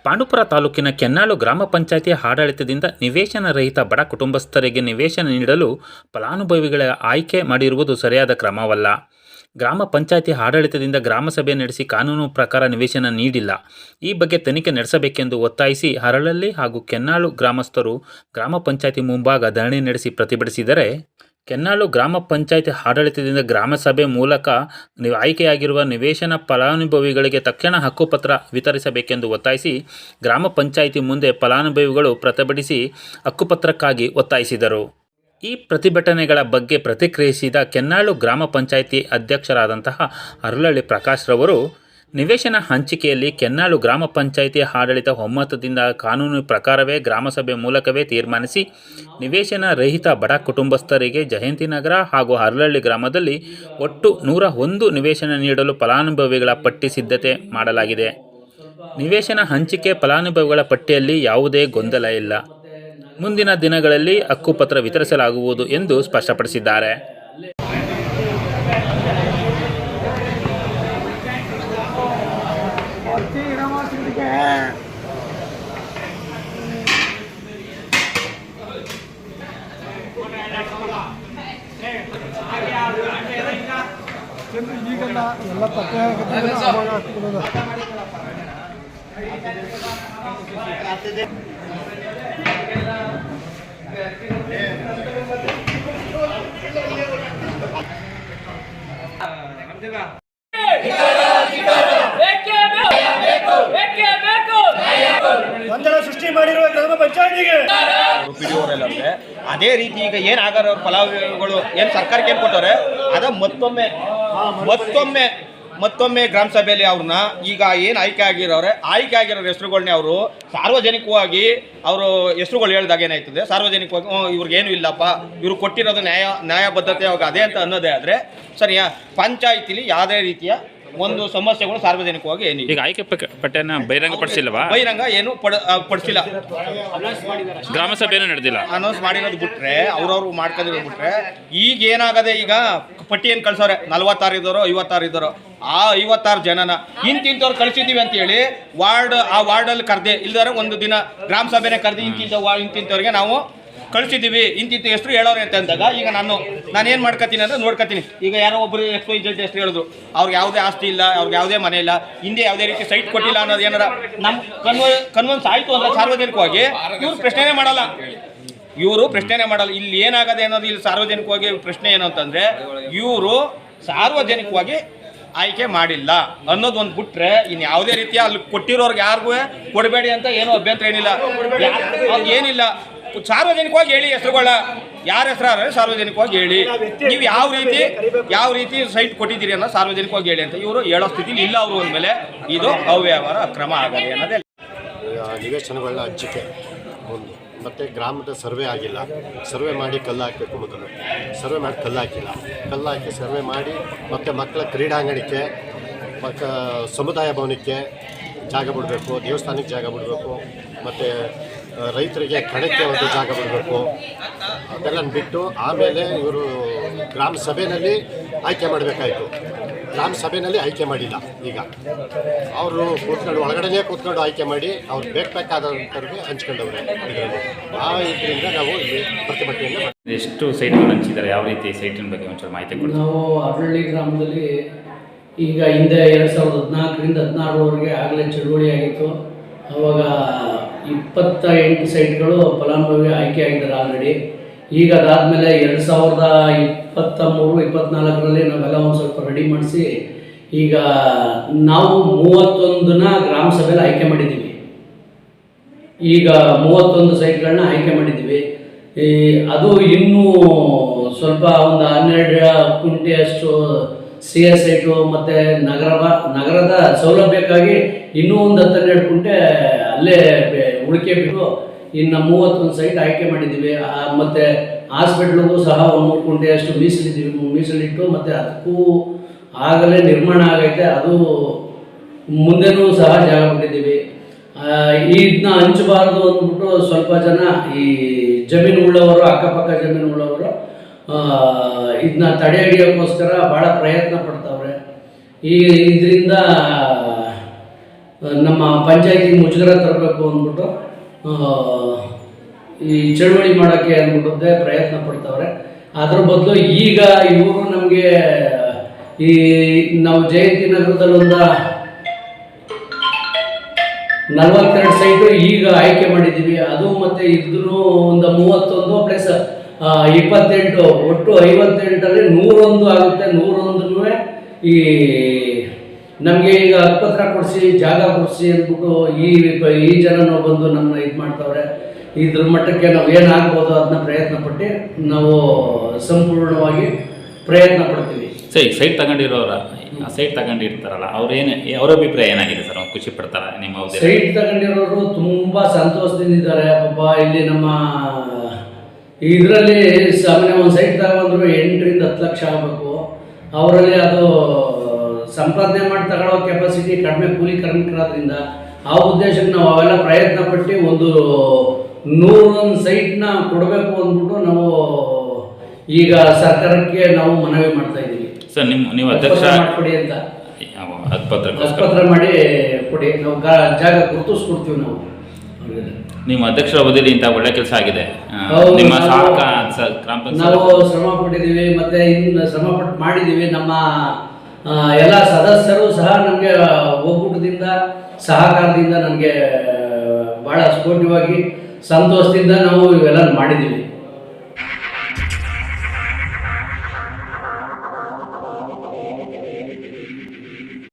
ಪಾಂಡುಪುರ ತಾಲೂಕಿನ ಕೆನ್ನಾಳು ಗ್ರಾಮ ಪಂಚಾಯಿತಿ ಆಡಳಿತದಿಂದ ನಿವೇಶನ ರಹಿತ ಬಡ ಕುಟುಂಬಸ್ಥರಿಗೆ ನಿವೇಶನ ನೀಡಲು ಫಲಾನುಭವಿಗಳ ಆಯ್ಕೆ ಮಾಡಿರುವುದು ಸರಿಯಾದ ಕ್ರಮವಲ್ಲ. ಗ್ರಾಮ ಪಂಚಾಯಿತಿ ಆಡಳಿತದಿಂದ ಗ್ರಾಮಸಭೆ ನಡೆಸಿ ಕಾನೂನು ಪ್ರಕಾರ ನಿವೇಶನ ನೀಡಿಲ್ಲ. ಈ ಬಗ್ಗೆ ತನಿಖೆ ನಡೆಸಬೇಕೆಂದು ಒತ್ತಾಯಿಸಿ ಹರಳಳ್ಳಿ ಹಾಗೂ ಕೆನ್ನಾಳು ಗ್ರಾಮಸ್ಥರು ಗ್ರಾಮ ಪಂಚಾಯಿತಿ ಮುಂಭಾಗ ಧರಣಿ ನಡೆಸಿ ಪ್ರತಿಭಟಿಸಿದರೆ, ಕೆನ್ನಾಳು ಗ್ರಾಮ ಪಂಚಾಯಿತಿ ಆಡಳಿತದಿಂದ ಗ್ರಾಮಸಭೆ ಮೂಲಕ ಆಯ್ಕೆಯಾಗಿರುವ ನಿವೇಶನ ಫಲಾನುಭವಿಗಳಿಗೆ ತಕ್ಷಣ ಹಕ್ಕುಪತ್ರ ವಿತರಿಸಬೇಕೆಂದು ಒತ್ತಾಯಿಸಿ ಗ್ರಾಮ ಪಂಚಾಯಿತಿ ಮುಂದೆ ಫಲಾನುಭವಿಗಳು ಪ್ರತಿಭಟಿಸಿ ಹಕ್ಕುಪತ್ರಕ್ಕಾಗಿ ಒತ್ತಾಯಿಸಿದರು. ಈ ಪ್ರತಿಭಟನೆಗಳ ಬಗ್ಗೆ ಪ್ರತಿಕ್ರಿಯಿಸಿದ ಕೆನ್ನಾಳು ಗ್ರಾಮ ಪಂಚಾಯಿತಿ ಅಧ್ಯಕ್ಷರಾದಂತಹ ಹರಳಳ್ಳಿ ಪ್ರಕಾಶ್ ರವರು, ನಿವೇಶನ ಹಂಚಿಕೆಯಲ್ಲಿ ಕೆನ್ನಾಳು ಗ್ರಾಮ ಪಂಚಾಯಿತಿ ಆಡಳಿತ ಒಮ್ಮತದಿಂದ ಕಾನೂನು ಪ್ರಕಾರವೇ ಗ್ರಾಮಸಭೆ ಮೂಲಕವೇ ತೀರ್ಮಾನಿಸಿ ನಿವೇಶನ ರಹಿತ ಬಡ ಕುಟುಂಬಸ್ಥರಿಗೆ ಜಯಂತಿನಗರ ಹಾಗೂ ಹರಳಳ್ಳಿ ಗ್ರಾಮದಲ್ಲಿ ಒಟ್ಟು 101 ನಿವೇಶನ ನೀಡಲು ಫಲಾನುಭವಿಗಳ ಪಟ್ಟಿ ಸಿದ್ಧತೆ ಮಾಡಲಾಗಿದೆ. ನಿವೇಶನ ಹಂಚಿಕೆ ಫಲಾನುಭವಿಗಳ ಪಟ್ಟಿಯಲ್ಲಿ ಯಾವುದೇ ಗೊಂದಲ ಇಲ್ಲ. ಮುಂದಿನ ದಿನಗಳಲ್ಲಿ ಹಕ್ಕುಪತ್ರ ವಿತರಿಸಲಾಗುವುದು ಎಂದು ಸ್ಪಷ್ಟಪಡಿಸಿದ್ದಾರೆ. ಈಗೆಲ್ಲ ಎಲ್ಲ ಪತ್ತೆ ಗೊಂದಲ ಸೃಷ್ಟಿ ಮಾಡಿರುವ ಗ್ರಾಮ ಪಂಚಾಯತಿಗೆ ಪಿಡಿಒರಲ್ಲಂದ್ರೆ ಅದೇ ರೀತಿ ಈಗ ಏನು ಆಗಾರ ಫಲಾನುಭವಿಗಳು ಏನು ಸರ್ಕಾರಕ್ಕೆ ಏನು ಕೊಟ್ಟವ್ರೆ ಅದ ಮತ್ತೊಮ್ಮೆ ಗ್ರಾಮ ಸಭೆಯಲ್ಲಿ ಅವ್ರನ್ನ ಈಗ ಏನು ಆಯ್ಕೆ ಆಗಿರೋ ಹೆಸರುಗಳನ್ನೇ ಅವರು ಸಾರ್ವಜನಿಕವಾಗಿ ಅವರು ಹೆಸರುಗಳು ಹೇಳಿದಾಗ ಏನಾಯ್ತದೆ, ಸಾರ್ವಜನಿಕವಾಗಿ ಇವ್ರಿಗೇನು ಇಲ್ಲಪ್ಪ, ಇವ್ರು ಕೊಟ್ಟಿರೋದು ನ್ಯಾಯಬದ್ಧತೆ ಅವಾಗ ಅದೇ ಅಂತ ಅನ್ನೋದೇ ಆದರೆ ಸರಿಯಾ. ಪಂಚಾಯಿತಿಲಿ ಯಾವುದೇ ರೀತಿಯ ಒಂದು ಸಮಸ್ಯೆಗಳು ಸಾರ್ವಜನಿಕವಾಗಿ ಏನಿಲ್ಲ. ಈಗ ಆಯ್ಕೆ ಪಟ್ಟಿಯನ್ನು ಬಹಿರಂಗಪಡಿಸಿಲ್ಲವಾ? ಬಹಿರಂಗ ಏನು ಪಡಿಸಿಲ್ಲ, ಗ್ರಾಮ ಸಭೆನೂ ನಡೆದಿಲ್ಲ. ಅನೌನ್ಸ್ ಮಾಡಿರೋದು ಬಿಟ್ರೆ ಅವ್ರವ್ರು ಮಾಡ್ಕೊಂಡಿರೋದು ಬಿಟ್ರೆ ಈಗ ಏನಾಗದೆ, ಈಗ ಪಟ್ಟಿ ಏನು ಕಳ್ಸವ್ರೆ 46 ಇದ್ದವರು 56 ಇದ್ದವರು, ಆ 56 ಜನನ ಇಂತಿಂತವ್ರು ಕಳಿಸಿದ್ದೀವಿ ಅಂತೇಳಿ ವಾರ್ಡಲ್ಲಿ ಕರೆದೆ ಇಲ್ದಾರೆ ಒಂದು ದಿನ ಗ್ರಾಮ ಸಭೆನೇ ಕರೆದು ಇಂತಿಂತವ್ರಿಗೆ ನಾವು ಕಳಿಸಿದ್ದೀವಿ, ಇಂತಿಂತ ಹೆಸರು ಹೇಳೋರು ಅಂತ ಅಂದಾಗ ಈಗ ನಾನೇನು ಮಾಡ್ಕೊತೀನಿ ಅಂದರೆ ನೋಡ್ಕೊತೀನಿ. ಈಗ ಯಾರೋ ಒಬ್ಬರು XYZ ಹೆಸರು ಹೇಳಿದ್ರು, ಅವ್ರಿಗೆ ಯಾವುದೇ ಆಸ್ತಿ ಇಲ್ಲ, ಅವ್ರಿಗೆ ಯಾವುದೇ ಮನೆ ಇಲ್ಲ, ಹಿಂದೆ ಯಾವುದೇ ರೀತಿ ಸೈಟ್ ಕೊಟ್ಟಿಲ್ಲ ಅನ್ನೋದು ಏನಾರ ನಮ್ಮ ಕನ್ವನ್ಸ್ ಆಯಿತು ಅಂದರೆ ಸಾರ್ವಜನಿಕವಾಗಿ ಇವ್ರು ಪ್ರಶ್ನೆನೇ ಮಾಡಲ್ಲ. ಇಲ್ಲಿ ಏನಾಗದೆ ಅನ್ನೋದು ಇಲ್ಲಿ ಸಾರ್ವಜನಿಕವಾಗಿ ಪ್ರಶ್ನೆ ಏನು ಅಂತಂದರೆ, ಇವರು ಸಾರ್ವಜನಿಕವಾಗಿ ಆಯ್ಕೆ ಮಾಡಿಲ್ಲ ಅನ್ನೋದು ಒಂದು ಬಿಟ್ರೆ ಇನ್ನು ಯಾವುದೇ ರೀತಿಯ ಅಲ್ಲಿ ಕೊಟ್ಟಿರೋರ್ಗೆ ಯಾರಿಗೂ ಕೊಡಬೇಡಿ ಅಂತ ಏನೂ ಅಭ್ಯಂತರ ಏನಿಲ್ಲ. ಸಾರ್ವಜನಿಕವಾಗಿ ಹೇಳಿ ಹೆಸರುಗಳ ಯಾರ ಹೆಸರು ಸಾರ್ವಜನಿಕವಾಗಿ ಹೇಳಿ, ನೀವು ಯಾವ ರೀತಿ ಸೈಟ್ ಕೊಟ್ಟಿದ್ದೀರಿ ಅನ್ನೋ ಸಾರ್ವಜನಿಕವಾಗಿ ಹೇಳಿ ಅಂತ ಇವರು ಹೇಳೋ ಸ್ಥಿತಿಲಿ ಇಲ್ಲ. ಅವರು ಅಂದಮೇಲೆ ಇದು ಅವ್ಯವಹಾರ ಅಕ್ರಮ ಆಗಲಿ ಅನ್ನೋದೇ. ನಿವೇಶನಗಳ ಹಂಚಿಕೆ ಒಂದು, ಮತ್ತು ಗ್ರಾಮದ ಸರ್ವೆ ಆಗಿಲ್ಲ, ಸರ್ವೆ ಮಾಡಿ ಕಲ್ಲು ಹಾಕಬೇಕು. ಮೊದಲು ಸರ್ವೆ ಮಾಡಿ ಕಲ್ಲು ಹಾಕಿ ಸರ್ವೆ ಮಾಡಿ ಮತ್ತು ಮಕ್ಕಳ ಕ್ರೀಡಾಂಗಣಕ್ಕೆ ಮತ್ತು ಸಮುದಾಯ ಭವನಕ್ಕೆ ಜಾಗ ಬಿಡಬೇಕು, ದೇವಸ್ಥಾನಕ್ಕೆ ಜಾಗ ಬಿಡಬೇಕು, ಮತ್ತು ರೈತರಿಗೆ ಕಣಕ್ಕೆ ಒಂದು ಜಾಗ ಬಿಡಬೇಕು. ಅದೆಲ್ಲ ಬಿಟ್ಟು ಆಮೇಲೆ ಇವರು ಗ್ರಾಮ ಸಭೆಯಲ್ಲಿ ಆಯ್ಕೆ ಮಾಡಬೇಕಾಯಿತು. ಗ್ರಾಮ ಸಭೆಯಲ್ಲಿ ಆಯ್ಕೆ ಮಾಡಿಲ್ಲ. ಈಗ ಅವರು ಒಳಗಡೆನೇ ಕೂತ್ಕೊಂಡು ಆಯ್ಕೆ ಮಾಡಿ ಅವ್ರು ಬೇಕಾದಂಥವ್ರಿಗೆ ಹಂಚ್ಕೊಂಡವ್ರೆ. ಇದರಿಂದ ನಾವು ಇಲ್ಲಿ ಪ್ರತಿಭಟನೆಯನ್ನು ಎಷ್ಟು ಸೈಟ್ಗಳು ಹಂಚಿದ್ದಾರೆ, ಯಾವ ರೀತಿ ಸೈಟಿನ ಬಗ್ಗೆ ಒಂಚೂರು ಮಾಹಿತಿ ಕೊಡಿ. ನಾವು ಹರಳಳ್ಳಿ ಗ್ರಾಮದಲ್ಲಿ ಈಗ ಹಿಂದೆ 2014ರಿಂದ 2016ವರೆಗೆ ಆಗಲೇ ಚಳುವಳಿ ಆಗಿತ್ತು. ಆವಾಗ 28 ಸೈಟ್ಗಳು ಫಲಾನುಭವಿ ಆಯ್ಕೆ ಆಗಿದ್ದಾರೆ ಆಲ್ರೆಡಿ. ಈಗ ಅದಾದಮೇಲೆ 2023-24ರಲ್ಲಿ ನಾವೆಲ್ಲ ಒಂದು ಸ್ವಲ್ಪ ರೆಡಿ ಮಾಡಿಸಿ ಈಗ ನಾವು 31ನ ಗ್ರಾಮ ಸಭೆಯಲ್ಲಿ ಆಯ್ಕೆ ಮಾಡಿದ್ದೀವಿ. ಈಗ 31 ಸೈಟ್ಗಳನ್ನ ಆಯ್ಕೆ ಮಾಡಿದ್ದೀವಿ. ಅದು ಇನ್ನೂ ಸ್ವಲ್ಪ ಒಂದು 12 ಕುಂಟೆಯಷ್ಟು CS ಸೈಟು ಮತ್ತು ನಗರದ ಸೌಲಭ್ಯಕ್ಕಾಗಿ ಇನ್ನೂ ಒಂದು 10-12 ಕುಂಟೆ ಅಲ್ಲೇ ಉಳಿಕೆ ಬಿಟ್ಟು ಇನ್ನು 31 ಸೈಟ್ ಆಯ್ಕೆ ಮಾಡಿದ್ದೀವಿ. ಮತ್ತು ಹಾಸ್ಪಿಟ್ಲಿಗೂ ಸಹ ಒಂದು 3 ಕುಂಟೆಯಷ್ಟು ಮೀಸಲಿಟ್ಟು ಮತ್ತು ಅದಕ್ಕೂ ಆಗಲೇ ನಿರ್ಮಾಣ ಆಗೈತೆ. ಅದು ಮುಂದೆನೂ ಸಹ ಜಾಗ ಬಿಟ್ಟಿದ್ದೀವಿ. ಇದನ್ನ ಹಂಚಬಾರ್ದು ಅಂದ್ಬಿಟ್ಟು ಸ್ವಲ್ಪ ಜನ ಈ ಜಮೀನು ಉಳ್ಳವರು, ಅಕ್ಕಪಕ್ಕ ಜಮೀನು ಉಳ್ಳವರು ಇದನ್ನ ತಡೆ ಹಿಡಿಯೋಕ್ಕೋಸ್ಕರ ಭಾಳ ಪ್ರಯತ್ನ ಪಡ್ತಾವ್ರೆ. ಇದರಿಂದ ನಮ್ಮ ಪಂಚಾಯತಿಗೆ ಮುಜುಗರ ತರಬೇಕು ಅಂದ್ಬಿಟ್ಟು ಈ ಚಳುವಳಿ ಮಾಡೋಕ್ಕೆ ಅಂದ್ಬಿಟ್ಟೆ ಪ್ರಯತ್ನ ಪಡ್ತವ್ರೆ. ಅದ್ರ ಬದಲು ಈಗ ಇವರು ನಮಗೆ ಈ ನಾವು ಜಯಂತಿ ನಗರದಲ್ಲಿ ಒಂದು 42 ಸೈಟು ಈಗ ಆಯ್ಕೆ ಮಾಡಿದ್ದೀವಿ. ಅದು ಮತ್ತು ಇದ್ರೂ ಒಂದು 31 ಪ್ಲಸ್ 28 ಒಟ್ಟು 58ರಲ್ಲಿ 101 ಆಗುತ್ತೆ. 101 ಈ ನಮಗೆ ಈಗ ಹಕ್ಕುಪತ್ರ ಕೊಡಿಸಿ ಜಾಗ ಕೊಡಿಸಿ ಅಂದ್ಬಿಟ್ಟು ಈ ಜನನೂ ಬಂದು ನಮ್ಮನ್ನ ಇದು ಮಾಡ್ತಾವ್ರೆ. ಇದ್ರ ಮಟ್ಟಕ್ಕೆ ನಾವು ಏನಾಗ್ಬೋದು ಅದನ್ನ ಪ್ರಯತ್ನ ಪಟ್ಟು ನಾವು ಸಂಪೂರ್ಣವಾಗಿ ಪ್ರಯತ್ನ ಪಡ್ತೀವಿ. ಸರಿ, ಸೈಟ್ ತಗೊಂಡಿರೋರ ಸೈಟ್ ತಗೊಂಡಿರ್ತಾರಲ್ಲ ಅವ್ರ ಅಭಿಪ್ರಾಯ ಏನಾಗಿದೆ ಸರ್? ಖುಷಿ ಪಡ್ತಾರ ನಿಮ್ಮ ಹುದ್ದೆ? ಸೈಟ್ ತಗೊಂಡಿರೋರು ತುಂಬ ಸಂತೋಷದಿಂದ ಇದ್ದಾರೆ. ಪಾಪ ಇಲ್ಲಿ ನಮ್ಮ ಇದರಲ್ಲಿ ಸಾಮಾನ್ಯ ಒಂದು ಸೈಟ್ ತಗೊಂಡ್ರು 8 ರಿಂದ 10 ಲಕ್ಷ ಆಗಬೇಕು. ಅವರಲ್ಲಿ ಅದು ಸಂಪಾದನೆ ಮಾಡಿ ತಗೊಳ್ಳೋ ಕೆಪಾಸಿಟಿ ಕಡಿಮೆ, ಕೂಲಿ ಕಾರ್ಮಿಕರಾದ್ರಿಂದ ಆ ಉದ್ದೇಶಕ್ಕೆ ನಾವು ಅವೆಲ್ಲ ಪ್ರಯತ್ನ ಪಟ್ಟು ಒಂದು 101 ಸೈಟ್ನ ಕೊಡಬೇಕು ಅಂದ್ಬಿಟ್ಟು ನಾವು ಈಗ ಸರ್ಕಾರಕ್ಕೆ ನಾವು ಮನವಿ ಮಾಡ್ತಾ ಇದ್ದೀವಿ. ಸರ್ ನೀವು ಅಧ್ಯಕ್ಷ ಕೊಡಿ ಅಂತ ಹಕ್ಕುಪತ್ರ ಮಾಡಿ ಕೊಡಿ, ನಾವು ಜಾಗ ಗುರುತಿಸ್ಕೊಡ್ತೀವಿ ನಾವು. ನಿಮ್ಮ ಅಧ್ಯಕ್ಷರ ಅವಧಿಯಲ್ಲಿ ಇಂಥ ಒಳ್ಳೆ ಕೆಲಸ ಆಗಿದೆ. ಹೌದು, ನಿಮ್ಮ ಸಹಕ ಗ್ರಾಮ ಪಂಚಾಯತ್ ನಾವು ಶ್ರಮ ಪಟ್ಟಿದ್ದೀವಿ, ಮತ್ತೆ ಇನ್ನು ಶ್ರಮ ಪಟ್ಟು ಮಾಡಿದ್ದೀವಿ. ನಮ್ಮ ಎಲ್ಲ ಸದಸ್ಯರು ಸಹ ನಮಗೆ ಒಕ್ಕೂಟದಿಂದ ಸಹಕಾರದಿಂದ ನನಗೆ ಭಾಳ ಸ್ಫೂರ್ತಿಯಾಗಿ ಸಂತೋಷದಿಂದ ನಾವು ಇವೆಲ್ಲ ಮಾಡಿದ್ದೀವಿ.